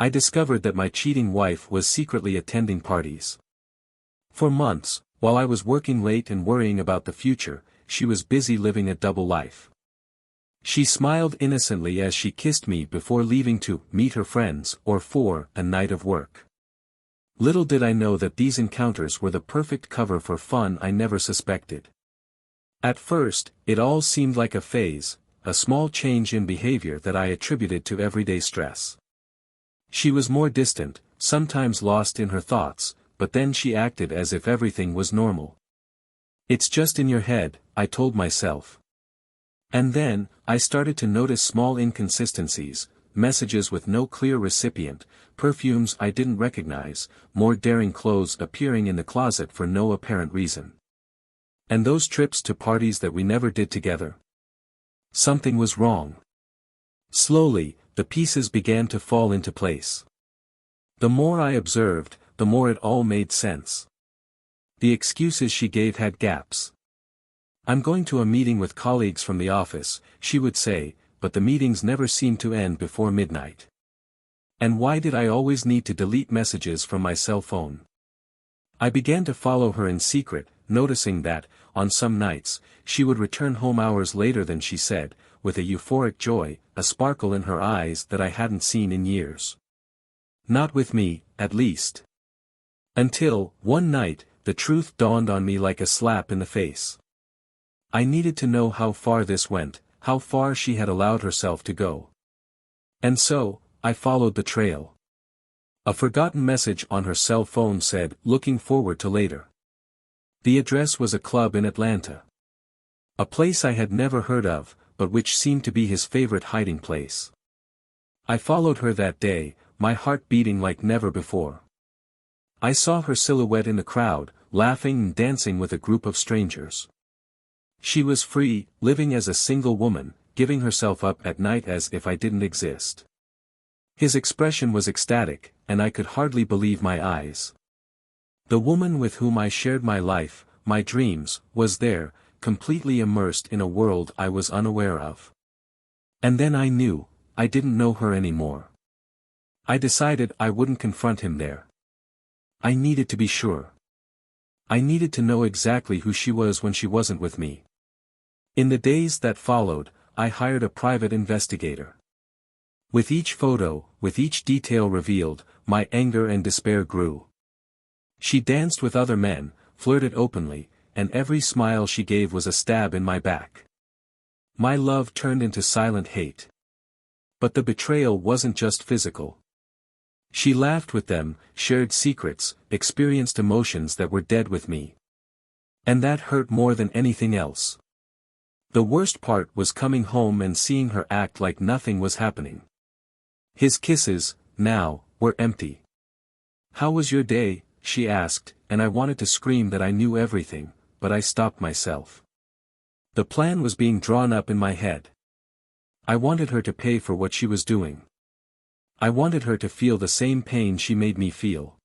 I discovered that my cheating wife was secretly attending parties. For months, while I was working late and worrying about the future, she was busy living a double life. She smiled innocently as she kissed me before leaving to meet her friends or for a night of work. Little did I know that these encounters were the perfect cover for fun I never suspected. At first, it all seemed like a phase, a small change in behavior that I attributed to everyday stress. She was more distant, sometimes lost in her thoughts, but then she acted as if everything was normal. It's just in your head, I told myself. And then, I started to notice small inconsistencies, messages with no clear recipient, perfumes I didn't recognize, more daring clothes appearing in the closet for no apparent reason. And those trips to parties that we never did together. Something was wrong. Slowly, the pieces began to fall into place. The more I observed, the more it all made sense. The excuses she gave had gaps. I'm going to a meeting with colleagues from the office, she would say, but the meetings never seemed to end before midnight. And why did I always need to delete messages from my cell phone? I began to follow her in secret, noticing that, on some nights, she would return home hours later than she said, with a euphoric joy, a sparkle in her eyes that I hadn't seen in years. Not with me, at least. Until, one night, the truth dawned on me like a slap in the face. I needed to know how far this went, how far she had allowed herself to go. And so, I followed the trail. A forgotten message on her cell phone said, "Looking forward to later." The address was a club in Atlanta. A place I had never heard of, but which seemed to be his favorite hiding place. I followed her that day, my heart beating like never before. I saw her silhouette in the crowd, laughing and dancing with a group of strangers. She was free, living as a single woman, giving herself up at night as if I didn't exist. His expression was ecstatic, and I could hardly believe my eyes. The woman with whom I shared my life, my dreams, was there, completely immersed in a world I was unaware of. And then I knew, I didn't know her anymore. I decided I wouldn't confront him there. I needed to be sure. I needed to know exactly who she was when she wasn't with me. In the days that followed, I hired a private investigator. With each photo, with each detail revealed, my anger and despair grew. She danced with other men, flirted openly, and every smile she gave was a stab in my back. My love turned into silent hate. But the betrayal wasn't just physical. She laughed with them, shared secrets, experienced emotions that were dead with me. And that hurt more than anything else. The worst part was coming home and seeing her act like nothing was happening. His kisses, now, were empty. "How was your day?" she asked, and I wanted to scream that I knew everything, but I stopped myself. The plan was being drawn up in my head. I wanted her to pay for what she was doing. I wanted her to feel the same pain she made me feel.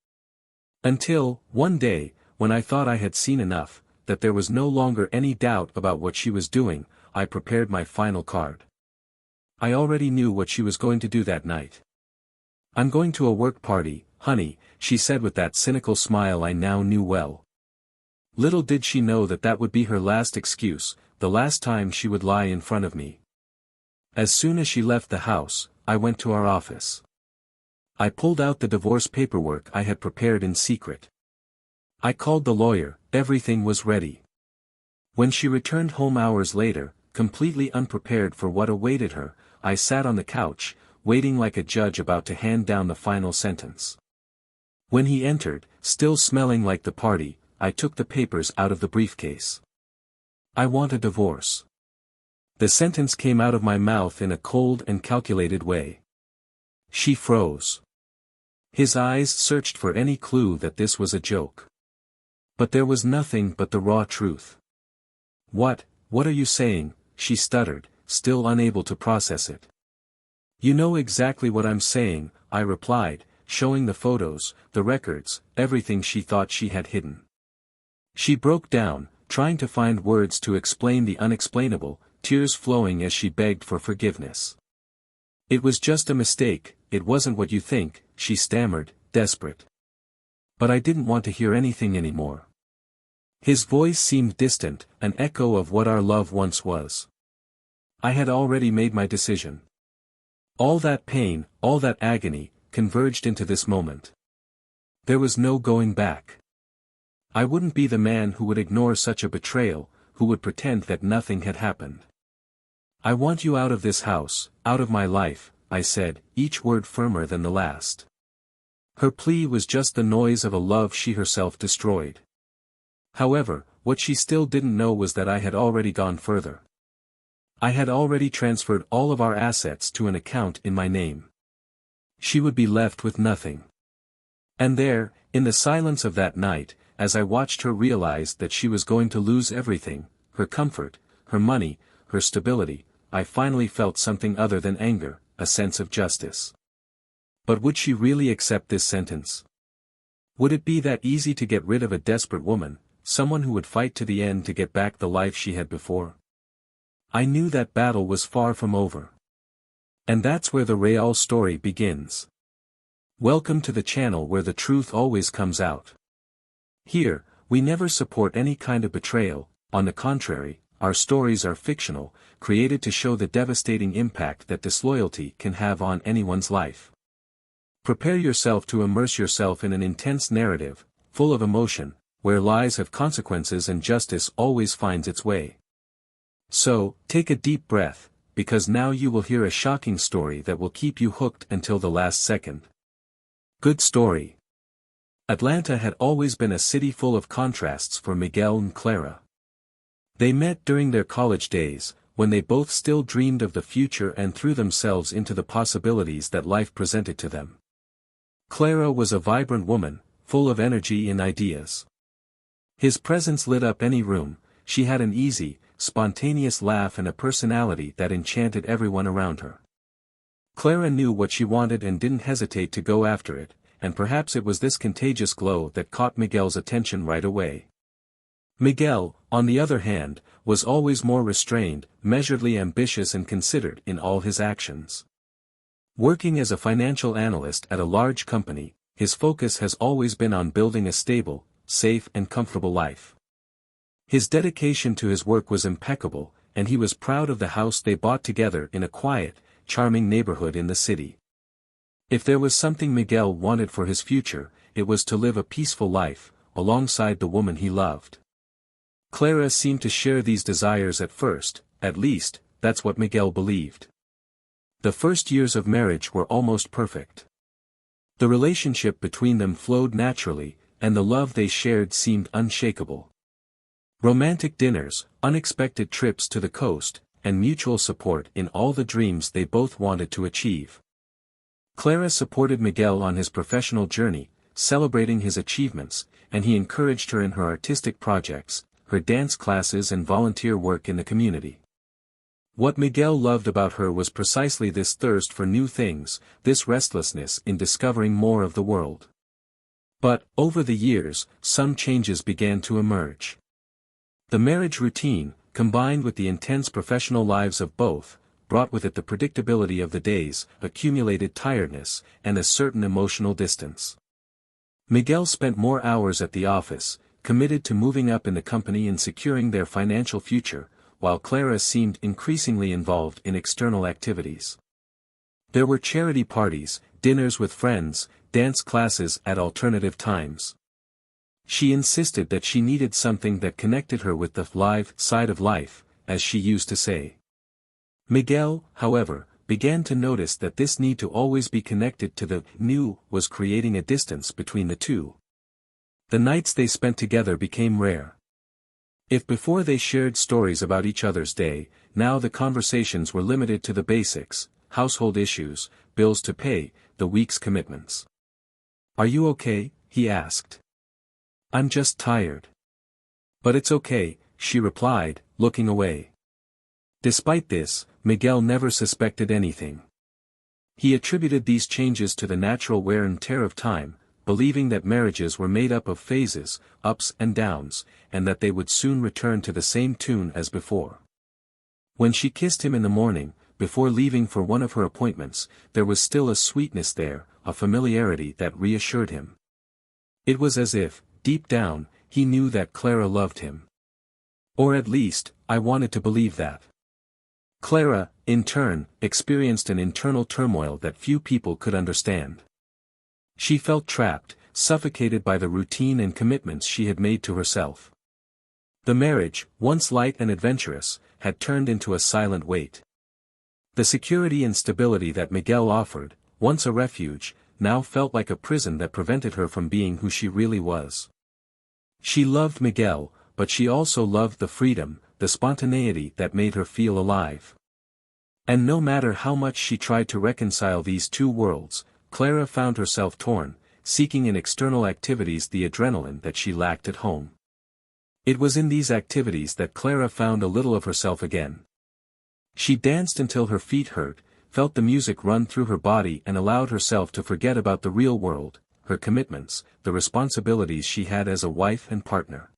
Until, one day, when I thought I had seen enough, that there was no longer any doubt about what she was doing, I prepared my final card. I already knew what she was going to do that night. "I'm going to a work party, honey," she said with that cynical smile I now knew well. Little did she know that that would be her last excuse, the last time she would lie in front of me. As soon as she left the house, I went to our office. I pulled out the divorce paperwork I had prepared in secret. I called the lawyer, everything was ready. When she returned home hours later, completely unprepared for what awaited her, I sat on the couch, waiting like a judge about to hand down the final sentence. When he entered, still smelling like the party, I took the papers out of the briefcase. "I want a divorce." The sentence came out of my mouth in a cold and calculated way. She froze. His eyes searched for any clue that this was a joke. But there was nothing but the raw truth. What are you saying?" she stuttered, still unable to process it. "You know exactly what I'm saying," I replied, showing the photos, the records, everything she thought she had hidden. She broke down, trying to find words to explain the unexplainable, tears flowing as she begged for forgiveness. "It was just a mistake," it wasn't what you think," she stammered, desperate. But I didn't want to hear anything anymore. His voice seemed distant, an echo of what our love once was. I had already made my decision. All that pain, all that agony, converged into this moment. There was no going back. I wouldn't be the man who would ignore such a betrayal, who would pretend that nothing had happened. "I want you out of this house, out of my life," I said, each word firmer than the last. Her plea was just the noise of a love she herself destroyed. However, what she still didn't know was that I had already gone further. I had already transferred all of our assets to an account in my name. She would be left with nothing. And there, in the silence of that night, as I watched her realize that she was going to lose everything, her comfort, her money, her stability, I finally felt something other than anger, a sense of justice. But would she really accept this sentence? Would it be that easy to get rid of a desperate woman, someone who would fight to the end to get back the life she had before? I knew that battle was far from over. And that's where the real story begins. Welcome to the channel where the truth always comes out. Here, we never support any kind of betrayal. On the contrary, our stories are fictional, created to show the devastating impact that disloyalty can have on anyone's life. Prepare yourself to immerse yourself in an intense narrative, full of emotion, where lies have consequences and justice always finds its way. So, take a deep breath, because now you will hear a shocking story that will keep you hooked until the last second. Good story. Atlanta had always been a city full of contrasts for Miguel and Clara. They met during their college days, when they both still dreamed of the future and threw themselves into the possibilities that life presented to them. Clara was a vibrant woman, full of energy and ideas. His presence lit up any room. She had an easy, spontaneous laugh and a personality that enchanted everyone around her. Clara knew what she wanted and didn't hesitate to go after it, and perhaps it was this contagious glow that caught Miguel's attention right away. Miguel, on the other hand, was always more restrained, measuredly ambitious and considered in all his actions. Working as a financial analyst at a large company, his focus has always been on building a stable, safe and comfortable life. His dedication to his work was impeccable, and he was proud of the house they bought together in a quiet, charming neighborhood in the city. If there was something Miguel wanted for his future, it was to live a peaceful life, alongside the woman he loved. Clara seemed to share these desires at first, at least, that's what Miguel believed. The first years of marriage were almost perfect. The relationship between them flowed naturally, and the love they shared seemed unshakable. Romantic dinners, unexpected trips to the coast, and mutual support in all the dreams they both wanted to achieve. Clara supported Miguel on his professional journey, celebrating his achievements, and he encouraged her in her artistic projects, her dance classes and volunteer work in the community. What Miguel loved about her was precisely this thirst for new things, this restlessness in discovering more of the world. But, over the years, some changes began to emerge. The marriage routine, combined with the intense professional lives of both, brought with it the predictability of the days, accumulated tiredness, and a certain emotional distance. Miguel spent more hours at the office, committed to moving up in the company and securing their financial future, while Clara seemed increasingly involved in external activities. There were charity parties, dinners with friends, dance classes at alternative times. She insisted that she needed something that connected her with the live side of life, as she used to say. Miguel, however, began to notice that this need to always be connected to the new was creating a distance between the two. The nights they spent together became rare. If before they shared stories about each other's day, now the conversations were limited to the basics, household issues, bills to pay, the week's commitments. "Are you okay?" he asked. "I'm just tired." "But it's okay," she replied, looking away. Despite this, Miguel never suspected anything. He attributed these changes to the natural wear and tear of time, believing that marriages were made up of phases, ups and downs, and that they would soon return to the same tune as before. When she kissed him in the morning, before leaving for one of her appointments, there was still a sweetness there, a familiarity that reassured him. It was as if, deep down, he knew that Clara loved him. Or at least, I wanted to believe that. Clara, in turn, experienced an internal turmoil that few people could understand. She felt trapped, suffocated by the routine and commitments she had made to herself. The marriage, once light and adventurous, had turned into a silent weight. The security and stability that Miguel offered, once a refuge, now felt like a prison that prevented her from being who she really was. She loved Miguel, but she also loved the freedom, the spontaneity that made her feel alive. And no matter how much she tried to reconcile these two worlds, Clara found herself torn, seeking in external activities the adrenaline that she lacked at home. It was in these activities that Clara found a little of herself again. She danced until her feet hurt, felt the music run through her body and allowed herself to forget about the real world, her commitments, the responsibilities she had as a wife and partner.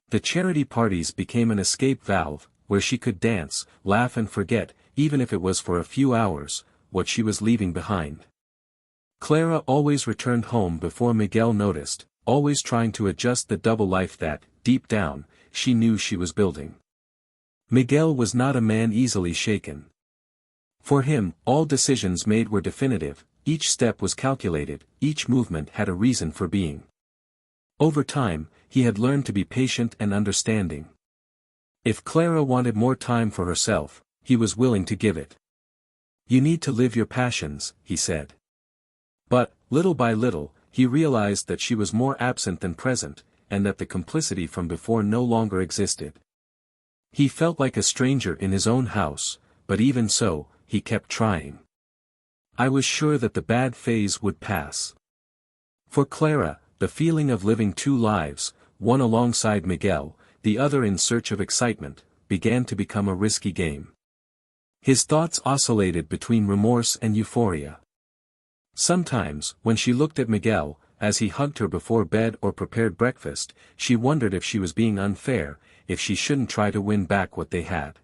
The charity parties became an escape valve, where she could dance, laugh and forget, even if it was for a few hours, what she was leaving behind. Clara always returned home before Miguel noticed, always trying to adjust the double life that, deep down, she knew she was building. Miguel was not a man easily shaken. For him, all decisions made were definitive, each step was calculated, each movement had a reason for being. Over time, he had learned to be patient and understanding. If Clara wanted more time for herself, he was willing to give it. "You need to live your passions," he said. But, little by little, he realized that she was more absent than present, and that the complicity from before no longer existed. He felt like a stranger in his own house, but even so, he kept trying. I was sure that the bad phase would pass. For Clara, the feeling of living two lives, one alongside Miguel, the other in search of excitement, began to become a risky game. His thoughts oscillated between remorse and euphoria. Sometimes, when she looked at Miguel, as he hugged her before bed or prepared breakfast, she wondered if she was being unfair, if she shouldn't try to win back what they had.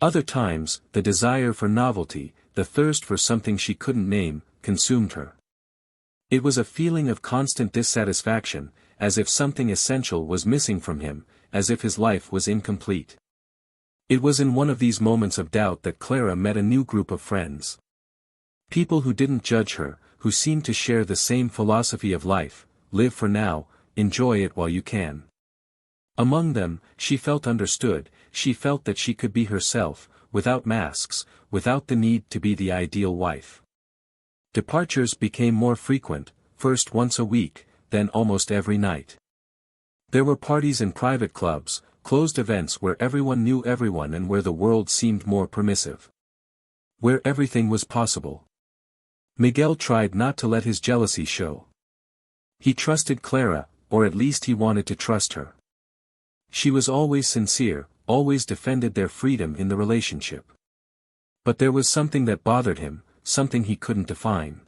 Other times, the desire for novelty, the thirst for something she couldn't name, consumed her. It was a feeling of constant dissatisfaction, as if something essential was missing from him, as if his life was incomplete. It was in one of these moments of doubt that Clara met a new group of friends. People who didn't judge her, who seemed to share the same philosophy of life: live for now, enjoy it while you can. Among them, she felt understood, she felt that she could be herself, without masks, without the need to be the ideal wife. Departures became more frequent, first once a week, then almost every night. There were parties in private clubs, closed events where everyone knew everyone and where the world seemed more permissive. Where everything was possible. Miguel tried not to let his jealousy show. He trusted Clara, or at least he wanted to trust her. She was always sincere, always defended their freedom in the relationship. But there was something that bothered him, something he couldn't define.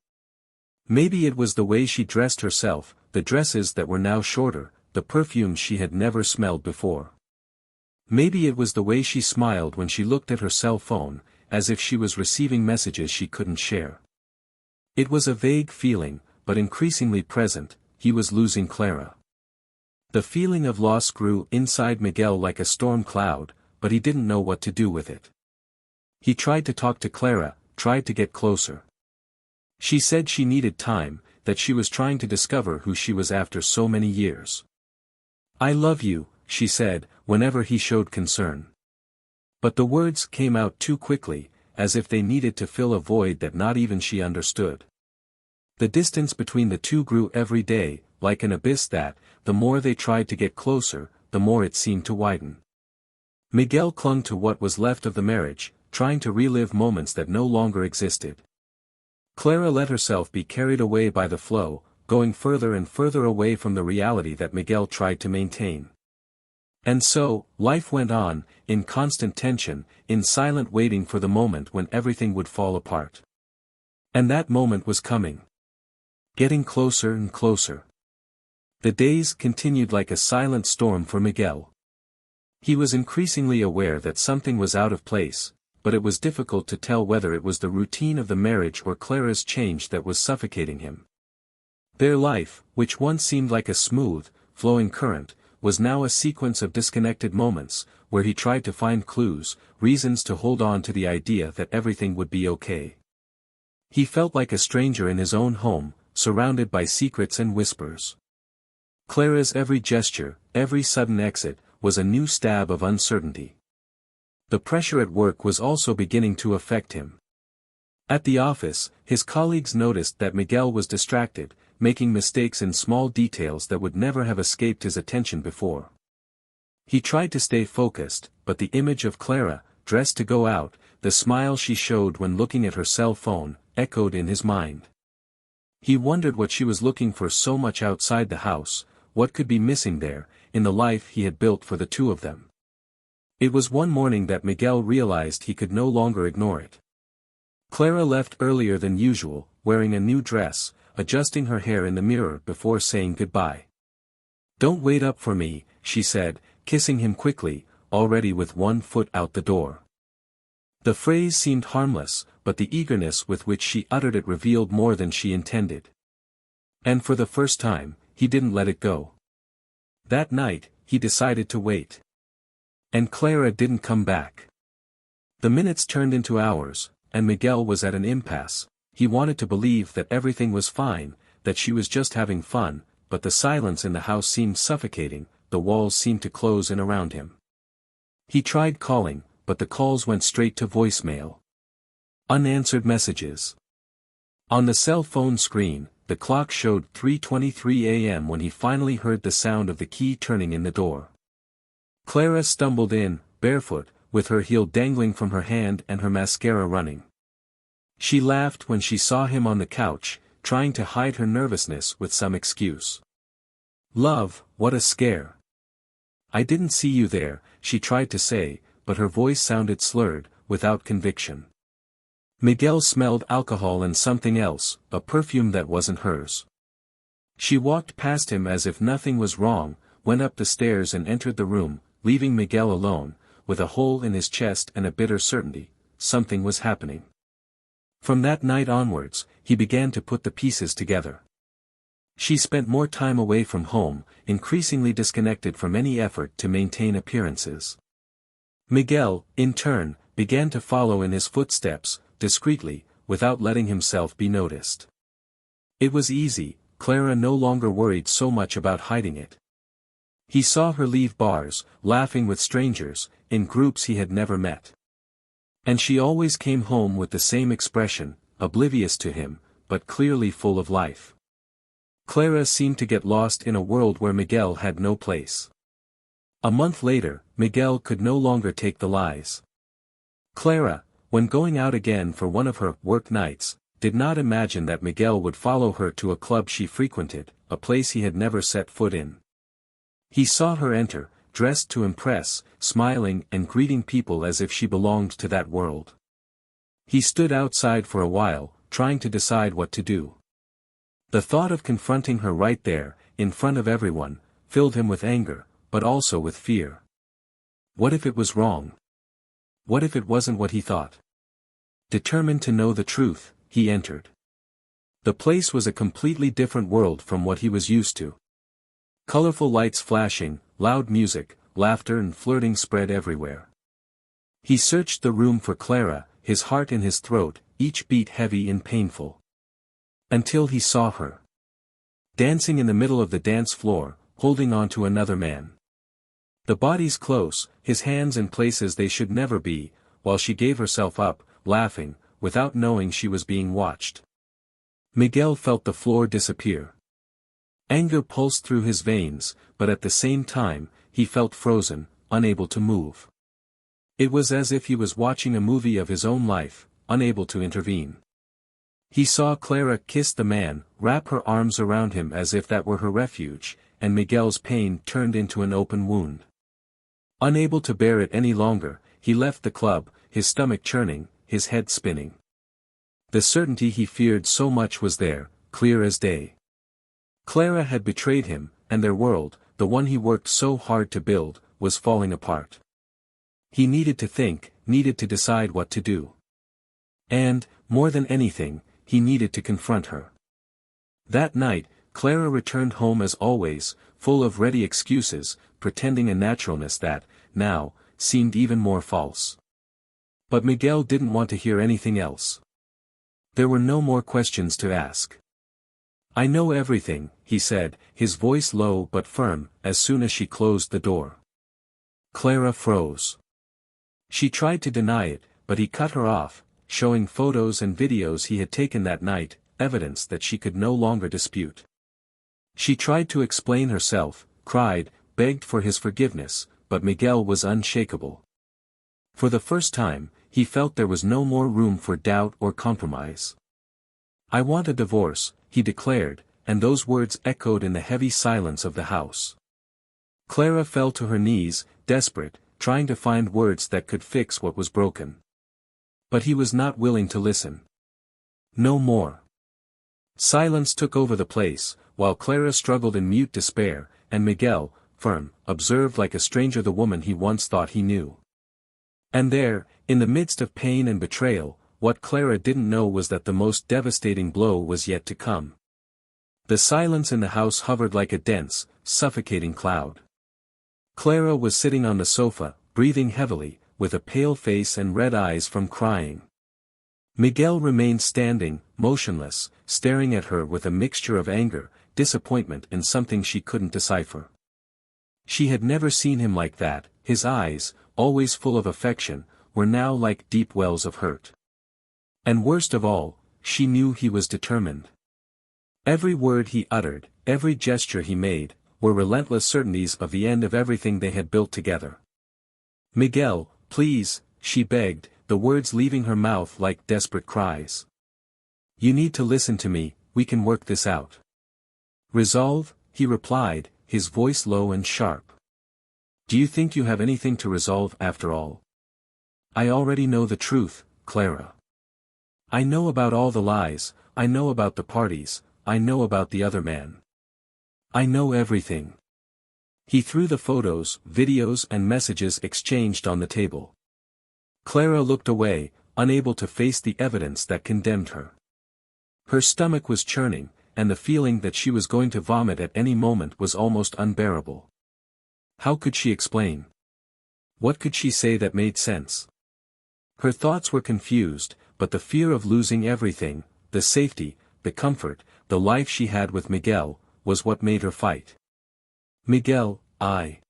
Maybe it was the way she dressed herself, the dresses that were now shorter, the perfume she had never smelled before. Maybe it was the way she smiled when she looked at her cell phone, as if she was receiving messages she couldn't share. It was a vague feeling, but increasingly present: he was losing Clara. The feeling of loss grew inside Miguel like a storm cloud, but he didn't know what to do with it. He tried to talk to Clara, tried to get closer. She said she needed time, that she was trying to discover who she was after so many years. "I love you," she said, whenever he showed concern. But the words came out too quickly, as if they needed to fill a void that not even she understood. The distance between the two grew every day, like an abyss that, the more they tried to get closer, the more it seemed to widen. Miguel clung to what was left of the marriage, trying to relive moments that no longer existed. Clara let herself be carried away by the flow, going further and further away from the reality that Miguel tried to maintain. And so, life went on, in constant tension, in silent waiting for the moment when everything would fall apart. And that moment was coming. Getting closer and closer. The days continued like a silent storm for Miguel. He was increasingly aware that something was out of place, but it was difficult to tell whether it was the routine of the marriage or Clara's change that was suffocating him. Their life, which once seemed like a smooth, flowing current, was now a sequence of disconnected moments, where he tried to find clues, reasons to hold on to the idea that everything would be okay. He felt like a stranger in his own home, surrounded by secrets and whispers. Clara's every gesture, every sudden exit, was a new stab of uncertainty. The pressure at work was also beginning to affect him. At the office, his colleagues noticed that Miguel was distracted, making mistakes in small details that would never have escaped his attention before. He tried to stay focused, but the image of Clara, dressed to go out, the smile she showed when looking at her cell phone, echoed in his mind. He wondered what she was looking for so much outside the house, what could be missing there, in the life he had built for the two of them. It was one morning that Miguel realized he could no longer ignore it. Clara left earlier than usual, wearing a new dress, adjusting her hair in the mirror before saying goodbye. "Don't wait up for me," she said, kissing him quickly, already with one foot out the door. The phrase seemed harmless, but the eagerness with which she uttered it revealed more than she intended. And for the first time, he didn't let it go. That night, he decided to wait. And Clara didn't come back. The minutes turned into hours, and Miguel was at an impasse. He wanted to believe that everything was fine, that she was just having fun, but the silence in the house seemed suffocating, the walls seemed to close in around him. He tried calling, but the calls went straight to voicemail. Unanswered messages. On the cell phone screen, the clock showed 3:23 a.m. when he finally heard the sound of the key turning in the door. Clara stumbled in, barefoot, with her heel dangling from her hand and her mascara running. She laughed when she saw him on the couch, trying to hide her nervousness with some excuse. "Love, what a scare. I didn't see you there," she tried to say, but her voice sounded slurred, without conviction. Miguel smelled alcohol and something else, a perfume that wasn't hers. She walked past him as if nothing was wrong, went up the stairs and entered the room, leaving Miguel alone, with a hole in his chest and a bitter certainty, something was happening. From that night onwards, he began to put the pieces together. She spent more time away from home, increasingly disconnected from any effort to maintain appearances. Miguel, in turn, began to follow in his footsteps, discreetly, without letting himself be noticed. It was easy, Clara no longer worried so much about hiding it. He saw her leave bars, laughing with strangers, in groups he had never met. And she always came home with the same expression, oblivious to him, but clearly full of life. Clara seemed to get lost in a world where Miguel had no place. A month later, Miguel could no longer take the lies. Clara, when going out again for one of her work nights, did not imagine that Miguel would follow her to a club she frequented, a place he had never set foot in. He saw her enter, dressed to impress, smiling and greeting people as if she belonged to that world. He stood outside for a while, trying to decide what to do. The thought of confronting her right there, in front of everyone, filled him with anger, but also with fear. What if it was wrong? What if it wasn't what he thought? Determined to know the truth, he entered. The place was a completely different world from what he was used to. Colorful lights flashing, loud music, laughter and flirting spread everywhere. He searched the room for Clara, his heart in his throat, each beat heavy and painful. Until he saw her. Dancing in the middle of the dance floor, holding on to another man. The bodies close, his hands in places they should never be, while she gave herself up, laughing, without knowing she was being watched. Miguel felt the floor disappear. Anger pulsed through his veins, but at the same time, he felt frozen, unable to move. It was as if he was watching a movie of his own life, unable to intervene. He saw Clara kiss the man, wrap her arms around him as if that were her refuge, and Miguel's pain turned into an open wound. Unable to bear it any longer, he left the club, his stomach churning, his head spinning. The certainty he feared so much was there, clear as day. Clara had betrayed him, and their world, the one he worked so hard to build, was falling apart. He needed to think, needed to decide what to do. And, more than anything, he needed to confront her. That night, Clara returned home as always, full of ready excuses, pretending a naturalness that, now, seemed even more false. But Miguel didn't want to hear anything else. There were no more questions to ask. "I know everything," he said, his voice low but firm, as soon as she closed the door. Clara froze. She tried to deny it, but he cut her off, showing photos and videos he had taken that night, evidence that she could no longer dispute. She tried to explain herself, cried, begged for his forgiveness, but Miguel was unshakable. For the first time, he felt there was no more room for doubt or compromise. "I want a divorce," he declared, and those words echoed in the heavy silence of the house. Clara fell to her knees, desperate, trying to find words that could fix what was broken. But he was not willing to listen. No more. Silence took over the place, while Clara struggled in mute despair, and Miguel, firm, observed like a stranger the woman he once thought he knew. And there, in the midst of pain and betrayal, what Clara didn't know was that the most devastating blow was yet to come. The silence in the house hovered like a dense, suffocating cloud. Clara was sitting on the sofa, breathing heavily, with a pale face and red eyes from crying. Miguel remained standing, motionless, staring at her with a mixture of anger, disappointment and something she couldn't decipher. She had never seen him like that. His eyes, always full of affection, were now like deep wells of hurt. And worst of all, she knew he was determined. Every word he uttered, every gesture he made, were relentless certainties of the end of everything they had built together. "Miguel, please," she begged, the words leaving her mouth like desperate cries. "You need to listen to me, we can work this out." "Resolve?" he replied, his voice low and sharp. "Do you think you have anything to resolve after all?" "I already know the truth, Clara. I know about all the lies, I know about the parties, I know about the other man. I know everything." He threw the photos, videos and messages exchanged on the table. Clara looked away, unable to face the evidence that condemned her. Her stomach was churning, and the feeling that she was going to vomit at any moment was almost unbearable. How could she explain? What could she say that made sense? Her thoughts were confused, but the fear of losing everything, the safety, the comfort, the life she had with Miguel, was what made her fight. "Miguel, I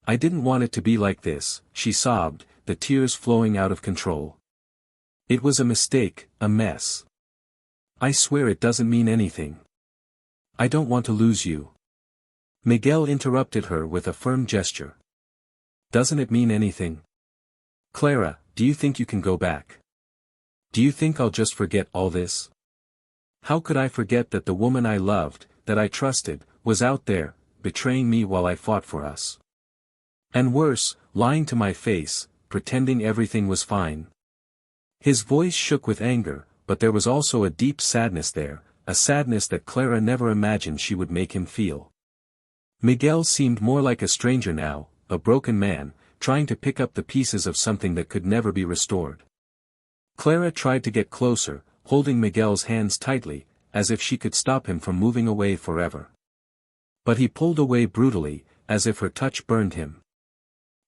didn't want it to be like this," she sobbed, the tears flowing out of control. "It was a mistake, a mess. I swear it doesn't mean anything. I don't want to lose you." Miguel interrupted her with a firm gesture. "Doesn't it mean anything? Clara, do you think you can go back? Do you think I'll just forget all this? How could I forget that the woman I loved, that I trusted, was out there, betraying me while I fought for us? And worse, lying to my face, pretending everything was fine?" His voice shook with anger, but there was also a deep sadness there, a sadness that Clara never imagined she would make him feel. Miguel seemed more like a stranger now, a broken man, trying to pick up the pieces of something that could never be restored. Clara tried to get closer, holding Miguel's hands tightly, as if she could stop him from moving away forever. But he pulled away brutally, as if her touch burned him.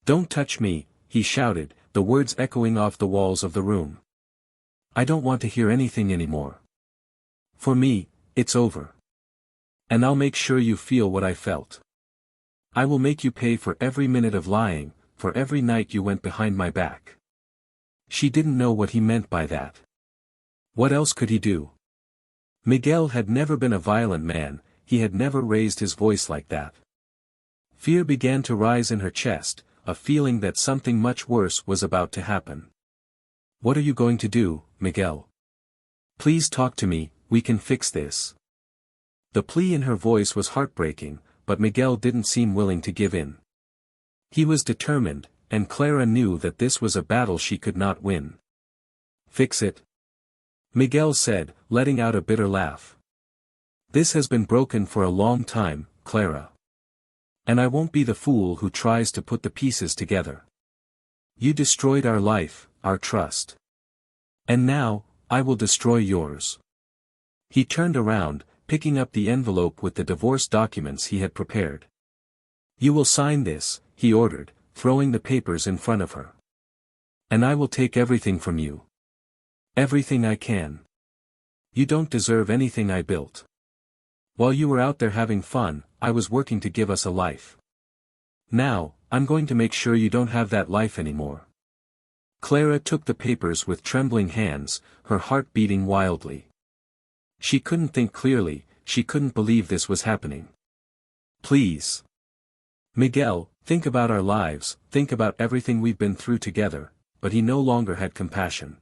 "Don't touch me," he shouted, the words echoing off the walls of the room. "I don't want to hear anything anymore. For me, it's over. And I'll make sure you feel what I felt. I will make you pay for every minute of lying, for every night you went behind my back." She didn't know what he meant by that. What else could he do? Miguel had never been a violent man, he had never raised his voice like that. Fear began to rise in her chest, a feeling that something much worse was about to happen. "What are you going to do, Miguel? Please talk to me, we can fix this." The plea in her voice was heartbreaking, but Miguel didn't seem willing to give in. He was determined, and Clara knew that this was a battle she could not win. "Fix it?" Miguel said, letting out a bitter laugh. "This has been broken for a long time, Clara. And I won't be the fool who tries to put the pieces together. You destroyed our life, our trust. And now, I will destroy yours. He turned around, picking up the envelope with the divorce documents he had prepared. You will sign this, he ordered, throwing the papers in front of her. And I will take everything from you. Everything I can. You don't deserve anything I built. While you were out there having fun, I was working to give us a life. Now, I'm going to make sure you don't have that life anymore. Clara took the papers with trembling hands, her heart beating wildly. She couldn't think clearly, she couldn't believe this was happening. Please. Miguel, think about our lives, think about everything we've been through together, but he no longer had compassion.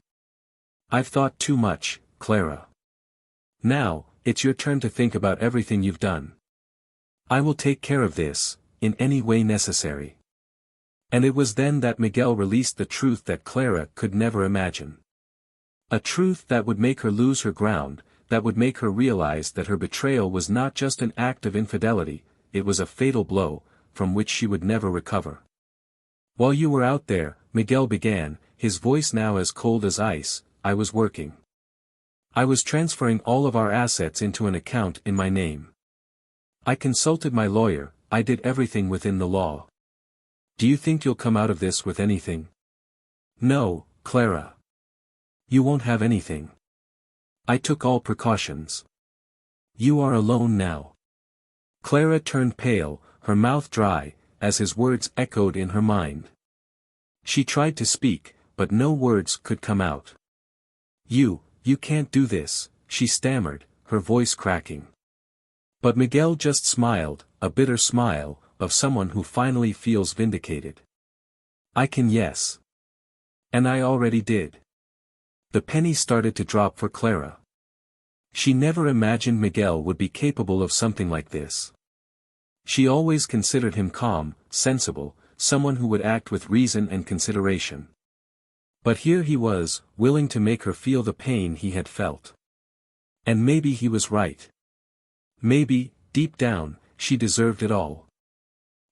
I've thought too much, Clara. Now, it's your turn to think about everything you've done. I will take care of this, in any way necessary. And it was then that Miguel released the truth that Clara could never imagine. A truth that would make her lose her ground, that would make her realize that her betrayal was not just an act of infidelity, it was a fatal blow, from which she would never recover. While you were out there, Miguel began, his voice now as cold as ice, I was working. I was transferring all of our assets into an account in my name. I consulted my lawyer, I did everything within the law. Do you think you'll come out of this with anything? No, Clara. You won't have anything. I took all precautions. You are alone now. Clara turned pale, her mouth dry, as his words echoed in her mind. She tried to speak, but no words could come out. You can't do this, she stammered, her voice cracking. But Miguel just smiled, a bitter smile, of someone who finally feels vindicated. I can, yes. And I already did. The penny started to drop for Clara. She never imagined Miguel would be capable of something like this. She always considered him calm, sensible, someone who would act with reason and consideration. But here he was, willing to make her feel the pain he had felt. And maybe he was right. Maybe, deep down, she deserved it all.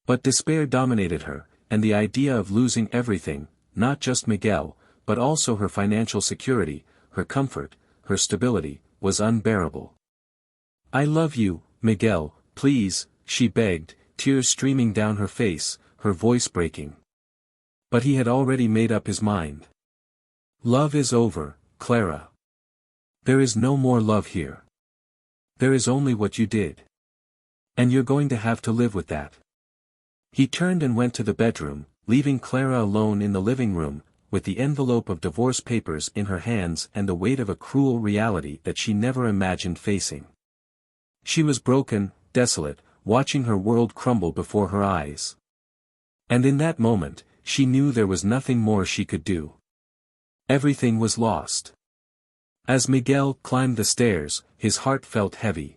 But despair dominated her, and the idea of losing everything, not just Miguel, but also her financial security, her comfort, her stability, was unbearable. I love you, Miguel, please, she begged, tears streaming down her face, her voice breaking. But he had already made up his mind. Love is over, Clara. There is no more love here. There is only what you did. And you're going to have to live with that. He turned and went to the bedroom, leaving Clara alone in the living room, with the envelope of divorce papers in her hands and the weight of a cruel reality that she never imagined facing. She was broken, desolate, watching her world crumble before her eyes. And in that moment, she knew there was nothing more she could do. Everything was lost. As Miguel climbed the stairs, his heart felt heavy.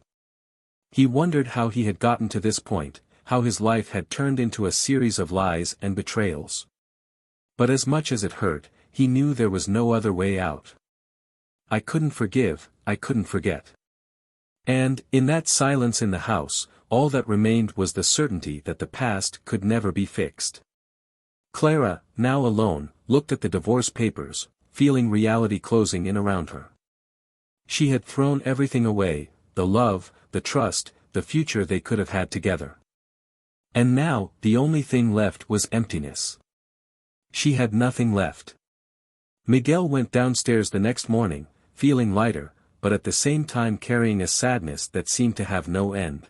He wondered how he had gotten to this point, how his life had turned into a series of lies and betrayals. But as much as it hurt, he knew there was no other way out. I couldn't forgive, I couldn't forget. And, in that silence in the house, all that remained was the certainty that the past could never be fixed. Clara, now alone, looked at the divorce papers, feeling reality closing in around her. She had thrown everything away, the love, the trust, the future they could have had together. And now, the only thing left was emptiness. She had nothing left. Miguel went downstairs the next morning, feeling lighter, but at the same time carrying a sadness that seemed to have no end.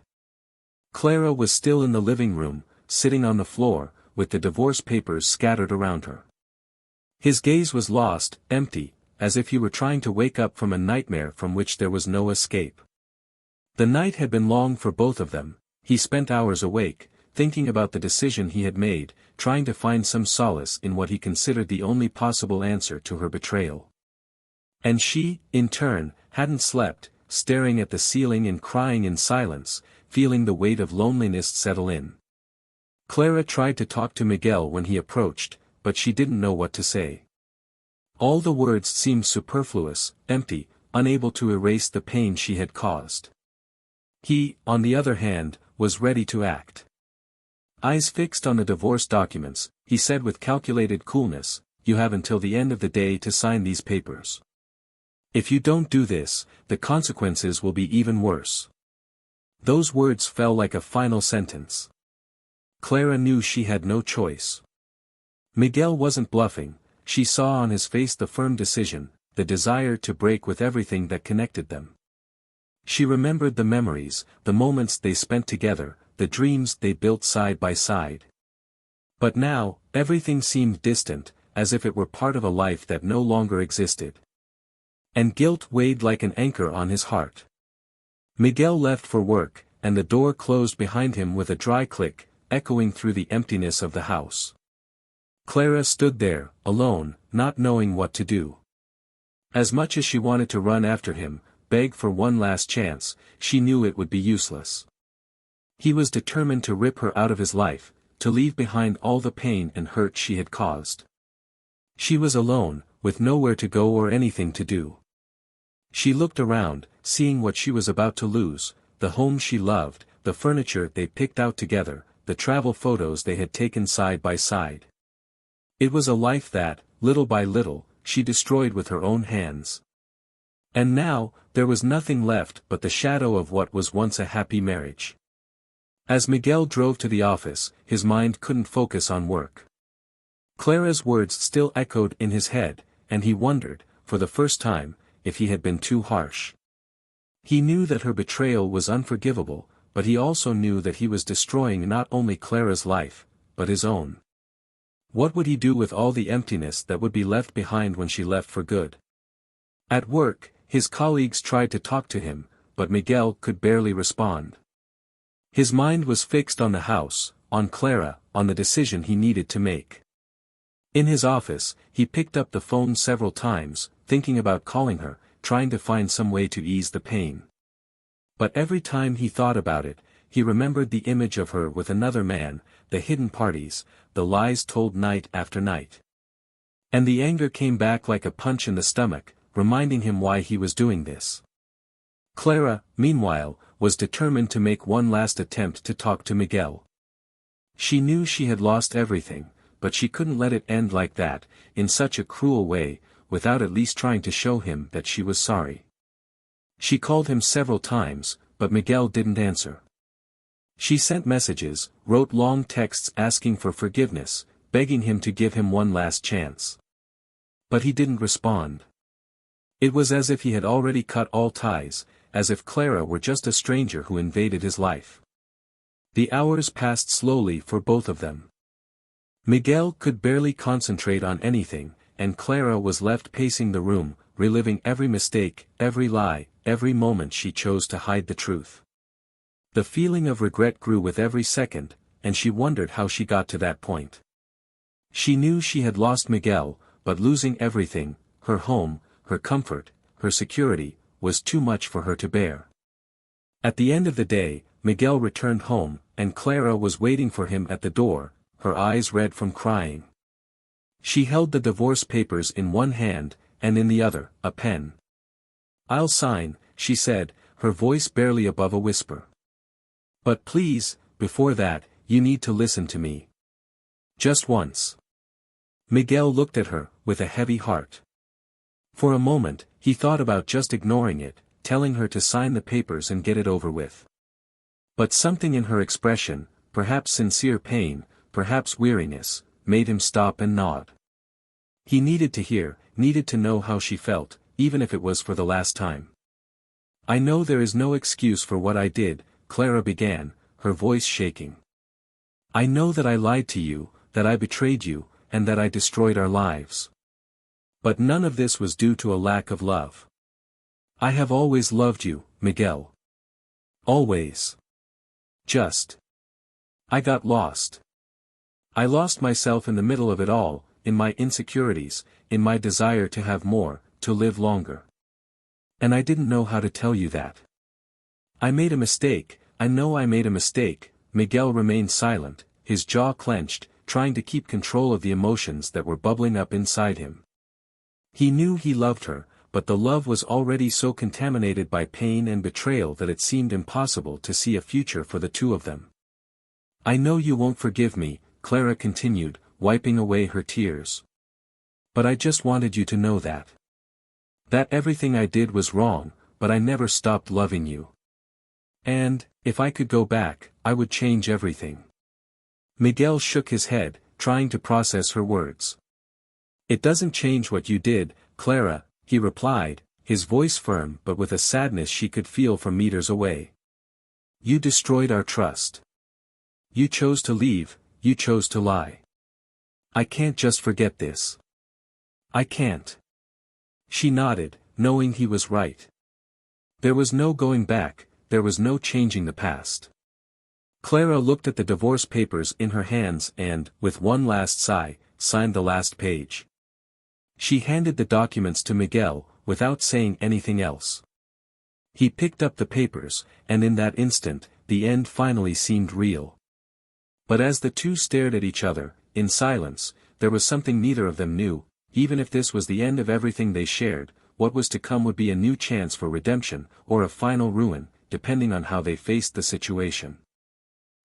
Clara was still in the living room, sitting on the floor, with the divorce papers scattered around her. His gaze was lost, empty, as if he were trying to wake up from a nightmare from which there was no escape. The night had been long for both of them. He spent hours awake, thinking about the decision he had made, trying to find some solace in what he considered the only possible answer to her betrayal. And she, in turn, hadn't slept, staring at the ceiling and crying in silence, feeling the weight of loneliness settle in. Clara tried to talk to Miguel when he approached, but she didn't know what to say. All the words seemed superfluous, empty, unable to erase the pain she had caused. He, on the other hand, was ready to act. Eyes fixed on the divorce documents, he said with calculated coolness, "You have until the end of the day to sign these papers. If you don't do this, the consequences will be even worse." Those words fell like a final sentence. Clara knew she had no choice. Miguel wasn't bluffing, she saw on his face the firm decision, the desire to break with everything that connected them. She remembered the memories, the moments they spent together, the dreams they built side by side. But now, everything seemed distant, as if it were part of a life that no longer existed. And guilt weighed like an anchor on his heart. Miguel left for work, and the door closed behind him with a dry click, echoing through the emptiness of the house. Clara stood there, alone, not knowing what to do. As much as she wanted to run after him, beg for one last chance, she knew it would be useless. He was determined to rip her out of his life, to leave behind all the pain and hurt she had caused. She was alone, with nowhere to go or anything to do. She looked around, seeing what she was about to lose, the home she loved, the furniture they picked out together, the travel photos they had taken side by side. It was a life that, little by little, she destroyed with her own hands. And now, there was nothing left but the shadow of what was once a happy marriage. As Miguel drove to the office, his mind couldn't focus on work. Clara's words still echoed in his head, and he wondered, for the first time, if he had been too harsh. He knew that her betrayal was unforgivable, but he also knew that he was destroying not only Clara's life, but his own. What would he do with all the emptiness that would be left behind when she left for good? At work, his colleagues tried to talk to him, but Miguel could barely respond. His mind was fixed on the house, on Clara, on the decision he needed to make. In his office, he picked up the phone several times, thinking about calling her, trying to find some way to ease the pain. But every time he thought about it, he remembered the image of her with another man, the hidden parties, the lies told night after night. And the anger came back like a punch in the stomach, reminding him why he was doing this. Clara, meanwhile, was determined to make one last attempt to talk to Miguel. She knew she had lost everything, but she couldn't let it end like that, in such a cruel way, without at least trying to show him that she was sorry. She called him several times, but Miguel didn't answer. She sent messages, wrote long texts asking for forgiveness, begging him to give him one last chance. But he didn't respond. It was as if he had already cut all ties, as if Clara were just a stranger who invaded his life. The hours passed slowly for both of them. Miguel could barely concentrate on anything, and Clara was left pacing the room, reliving every mistake, every lie, every moment she chose to hide the truth. The feeling of regret grew with every second, and she wondered how she got to that point. She knew she had lost Miguel, but losing everything, her home, her comfort, her security, was too much for her to bear. At the end of the day, Miguel returned home, and Clara was waiting for him at the door, her eyes red from crying. She held the divorce papers in one hand, and in the other, a pen. "I'll sign," she said, her voice barely above a whisper. "But please, before that, you need to listen to me. Just once." Miguel looked at her, with a heavy heart. For a moment, he thought about just ignoring it, telling her to sign the papers and get it over with. But something in her expression, perhaps sincere pain, perhaps weariness, made him stop and nod. He needed to hear, needed to know how she felt, even if it was for the last time. "I know there is no excuse for what I did," Clara began, her voice shaking. "I know that I lied to you, that I betrayed you, and that I destroyed our lives. But none of this was due to a lack of love. I have always loved you, Miguel. Always. I got lost. I lost myself in the middle of it all, in my insecurities, in my desire to have more, to live longer. And I didn't know how to tell you that. I made a mistake, I know I made a mistake." Miguel remained silent, his jaw clenched, trying to keep control of the emotions that were bubbling up inside him. He knew he loved her, but the love was already so contaminated by pain and betrayal that it seemed impossible to see a future for the two of them. I know you won't forgive me, Clara continued, wiping away her tears. But I just wanted you to know that. That everything I did was wrong, but I never stopped loving you. And, if I could go back, I would change everything. Miguel shook his head, trying to process her words. It doesn't change what you did, Clara, he replied, his voice firm but with a sadness she could feel from meters away. You destroyed our trust. You chose to leave, you chose to lie. I can't just forget this. I can't. She nodded, knowing he was right. There was no going back, there was no changing the past. Clara looked at the divorce papers in her hands and, with one last sigh, signed the last page. She handed the documents to Miguel, without saying anything else. He picked up the papers, and in that instant, the end finally seemed real. But as the two stared at each other, in silence, there was something neither of them knew. Even if this was the end of everything they shared, what was to come would be a new chance for redemption, or a final ruin, depending on how they faced the situation.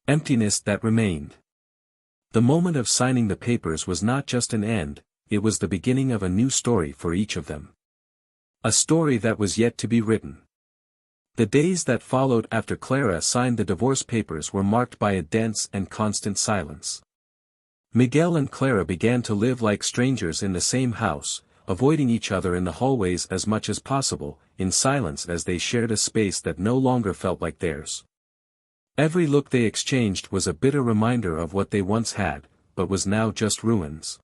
Emptiness that remained. The moment of signing the papers was not just an end, it was the beginning of a new story for each of them. A story that was yet to be written. The days that followed after Clara signed the divorce papers were marked by a dense and constant silence. Miguel and Clara began to live like strangers in the same house, avoiding each other in the hallways as much as possible, in silence as they shared a space that no longer felt like theirs. Every look they exchanged was a bitter reminder of what they once had, but was now just ruins.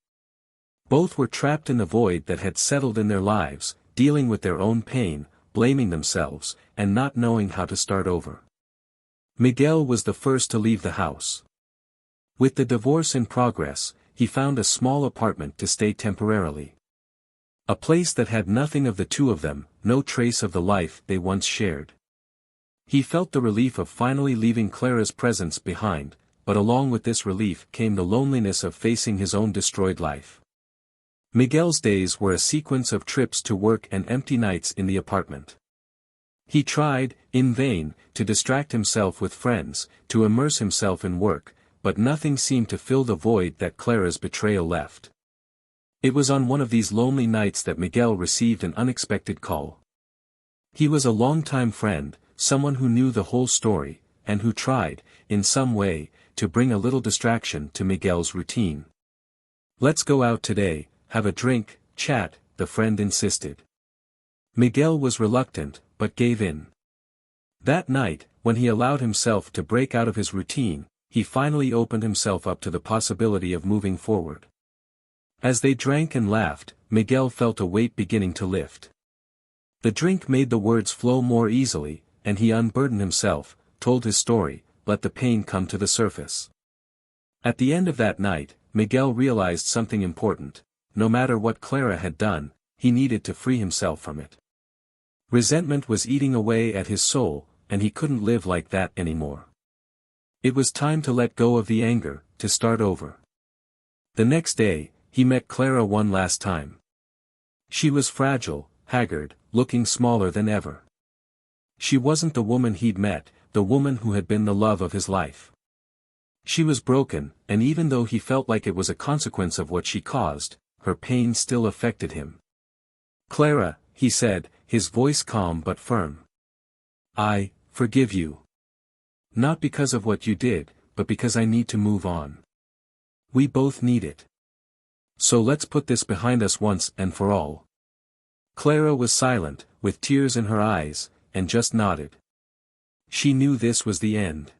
Both were trapped in the void that had settled in their lives, dealing with their own pain, blaming themselves, and not knowing how to start over. Miguel was the first to leave the house. With the divorce in progress, he found a small apartment to stay temporarily. A place that had nothing of the two of them, no trace of the life they once shared. He felt the relief of finally leaving Clara's presence behind, but along with this relief came the loneliness of facing his own destroyed life. Miguel's days were a sequence of trips to work and empty nights in the apartment. He tried, in vain, to distract himself with friends, to immerse himself in work, but nothing seemed to fill the void that Clara's betrayal left. It was on one of these lonely nights that Miguel received an unexpected call. He was a longtime friend, someone who knew the whole story, and who tried, in some way, to bring a little distraction to Miguel's routine. Let's go out today, have a drink, chat, the friend insisted. Miguel was reluctant, but gave in. That night, when he allowed himself to break out of his routine, he finally opened himself up to the possibility of moving forward. As they drank and laughed, Miguel felt a weight beginning to lift. The drink made the words flow more easily, and he unburdened himself, told his story, let the pain come to the surface. At the end of that night, Miguel realized something important. No matter what Clara had done, he needed to free himself from it. Resentment was eating away at his soul, and he couldn't live like that anymore. It was time to let go of the anger, to start over. The next day, he met Clara one last time. She was fragile, haggard, looking smaller than ever. She wasn't the woman he'd met, the woman who had been the love of his life. She was broken, and even though he felt like it was a consequence of what she caused, her pain still affected him. Clara, he said, his voice calm but firm. I forgive you. Not because of what you did, but because I need to move on. We both need it. So let's put this behind us once and for all. Clara was silent, with tears in her eyes, and just nodded. She knew this was the end.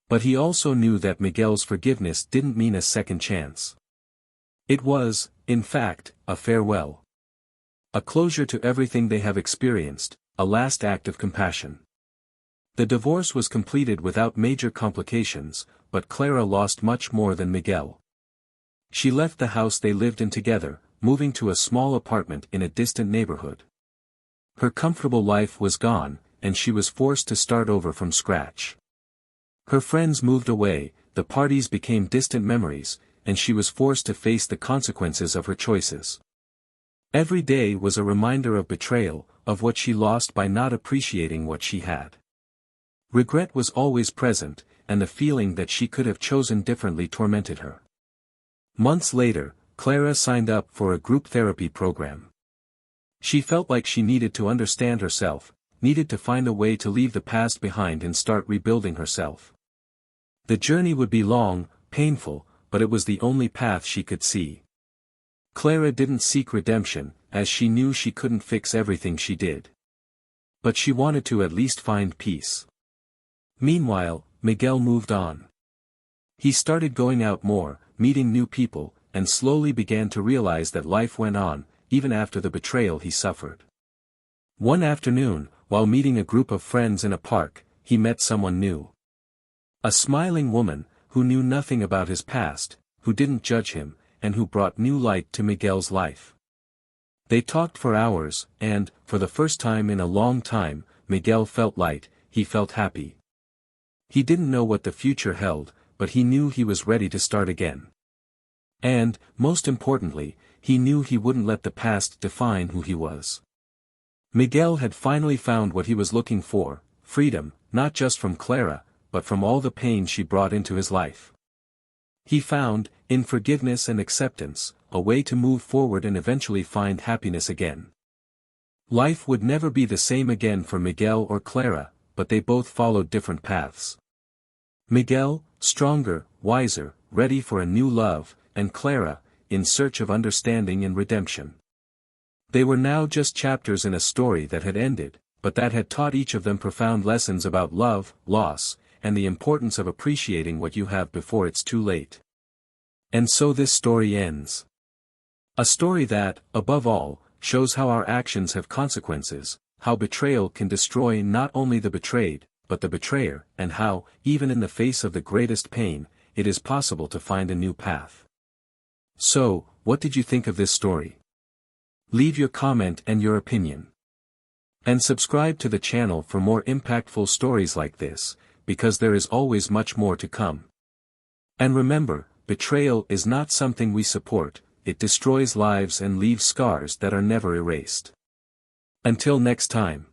But he also knew that Miguel's forgiveness didn't mean a second chance. It was, in fact, a farewell. A closure to everything they have experienced, a last act of compassion. The divorce was completed without major complications, but Clara lost much more than Miguel. She left the house they lived in together, moving to a small apartment in a distant neighborhood. Her comfortable life was gone, and she was forced to start over from scratch. Her friends moved away, the parties became distant memories, and she was forced to face the consequences of her choices. Every day was a reminder of betrayal, of what she lost by not appreciating what she had. Regret was always present, and the feeling that she could have chosen differently tormented her. Months later, Clara signed up for a group therapy program. She felt like she needed to understand herself, needed to find a way to leave the past behind and start rebuilding herself. The journey would be long, painful, but it was the only path she could see. Clara didn't seek redemption, as she knew she couldn't fix everything she did. But she wanted to at least find peace. Meanwhile, Miguel moved on. He started going out more, meeting new people, and slowly began to realize that life went on, even after the betrayal he suffered. One afternoon, while meeting a group of friends in a park, he met someone new. A smiling woman, who knew nothing about his past, who didn't judge him, and who brought new light to Miguel's life. They talked for hours, and, for the first time in a long time, Miguel felt light, he felt happy. He didn't know what the future held, but he knew he was ready to start again. And, most importantly, he knew he wouldn't let the past define who he was. Miguel had finally found what he was looking for, freedom, not just from Clara, but from all the pain she brought into his life. He found, in forgiveness and acceptance, a way to move forward and eventually find happiness again. Life would never be the same again for Miguel or Clara, but they both followed different paths. Miguel, stronger, wiser, ready for a new love, and Clara, in search of understanding and redemption. They were now just chapters in a story that had ended, but that had taught each of them profound lessons about love, loss, and the importance of appreciating what you have before it's too late. And so this story ends. A story that, above all, shows how our actions have consequences, how betrayal can destroy not only the betrayed, but the betrayer, and how, even in the face of the greatest pain, it is possible to find a new path. So, what did you think of this story? Leave your comment and your opinion. And subscribe to the channel for more impactful stories like this, because there is always much more to come. And remember, betrayal is not something we support, it destroys lives and leaves scars that are never erased. Until next time.